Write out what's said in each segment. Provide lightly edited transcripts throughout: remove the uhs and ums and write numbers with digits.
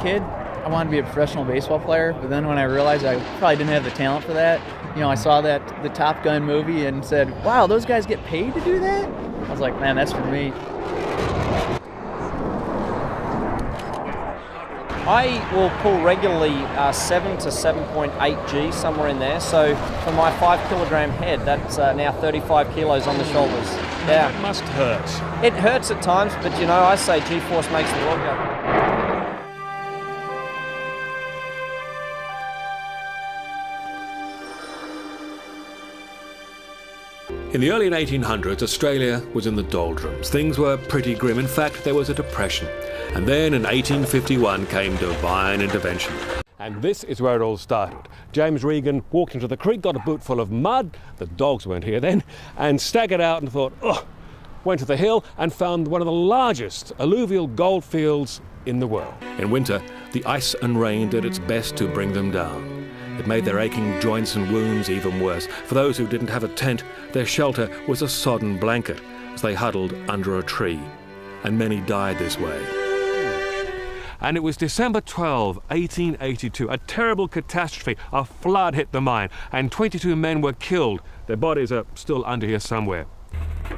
kid, I wanted to be a professional baseball player, but then when I realized I probably didn't have the talent for that, I saw the Top Gun movie and said, wow, those guys get paid to do that? I was like, man, that's for me. I will pull regularly 7 to 7.8 G, somewhere in there. So for my 5 kilogram head, that's now 35 kilos on the shoulders. Yeah. It must hurt. It hurts at times, but I say G-force makes the world go. In the early 1800s, Australia was in the doldrums. Things were pretty grim. In fact, there was a depression. And then in 1851 came divine intervention. And this is where it all started. James Regan walked into the creek, got a boot full of mud, the dogs weren't here then, and staggered out and thought, went to the hill and found one of the largest alluvial gold fields in the world. In winter, the ice and rain did its best to bring them down. It made their aching joints and wounds even worse. For those who didn't have a tent, their shelter was a sodden blanket as they huddled under a tree. And many died this way. And it was December 12, 1882. A terrible catastrophe. A flood hit the mine and 22 men were killed. Their bodies are still under here somewhere.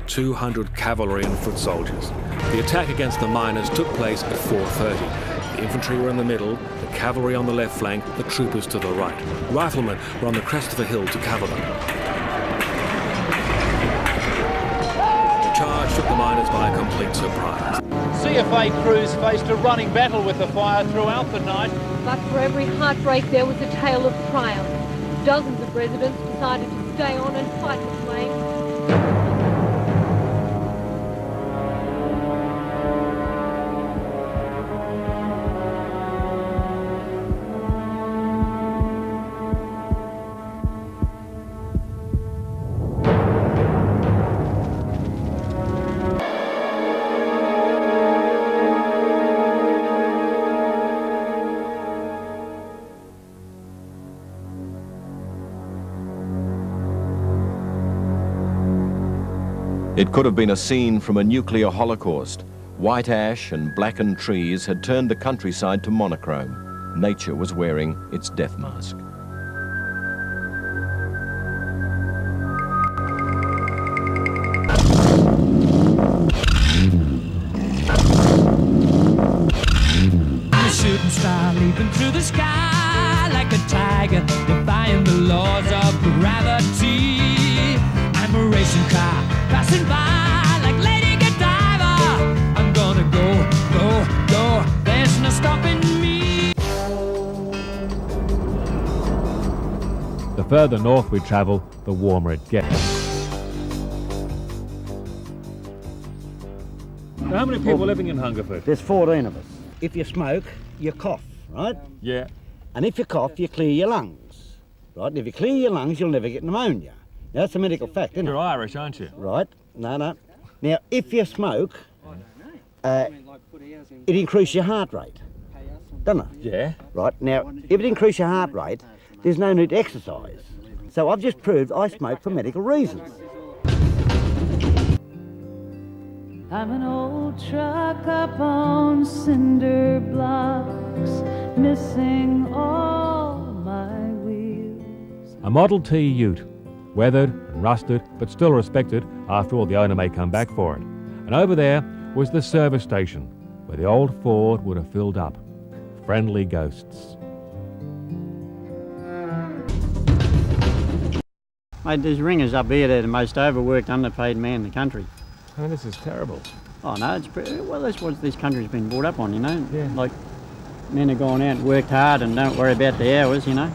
200 cavalry and foot soldiers. The attack against the miners took place at 4:30. The infantry were in the middle, the cavalry on the left flank, the troopers to the right. Riflemen were on the crest of a hill to cover them. The charge took the miners by a complete surprise. CFA crews faced a running battle with the fire throughout the night. But for every heartbreak there was a tale of triumph. Dozens of residents decided to stay on and fight the flames. It could have been a scene from a nuclear holocaust. White ash and blackened trees had turned the countryside to monochrome. Nature was wearing its death mask. A shooting star leaping through the sky like a tiger, defying the laws of gravity. I'm a racing car passing by like Lady Godiva. I'm gonna go, go, go. There's no stopping me. The further north we travel, the warmer it gets. How many people living in Hungerford? There's 14 of us. If you smoke, you cough, right? Yeah. And if you cough, you clear your lungs, right? And if you clear your lungs, you'll never get pneumonia. Now, that's a medical fact, isn't it? You're Irish, aren't you? Right. No. Now, if you smoke, it increases your heart rate, doesn't it? Yeah. Right. Now, if it increases your heart rate, there's no need to exercise. So I've just proved I smoke for medical reasons. I'm an old truck up on cinder blocks, missing all my wheels. A Model T ute, weathered and rusted, but still respected. After all, the owner may come back for it. And over there was the service station, where the old Ford would have filled up. Friendly ghosts. Mate, there's ringers up here. They're the most overworked, underpaid man in the country. I mean, this is terrible. Oh no, it's well, that's what this country's been brought up on, you know. Yeah. Like, men are going out and worked hard and don't worry about the hours, you know.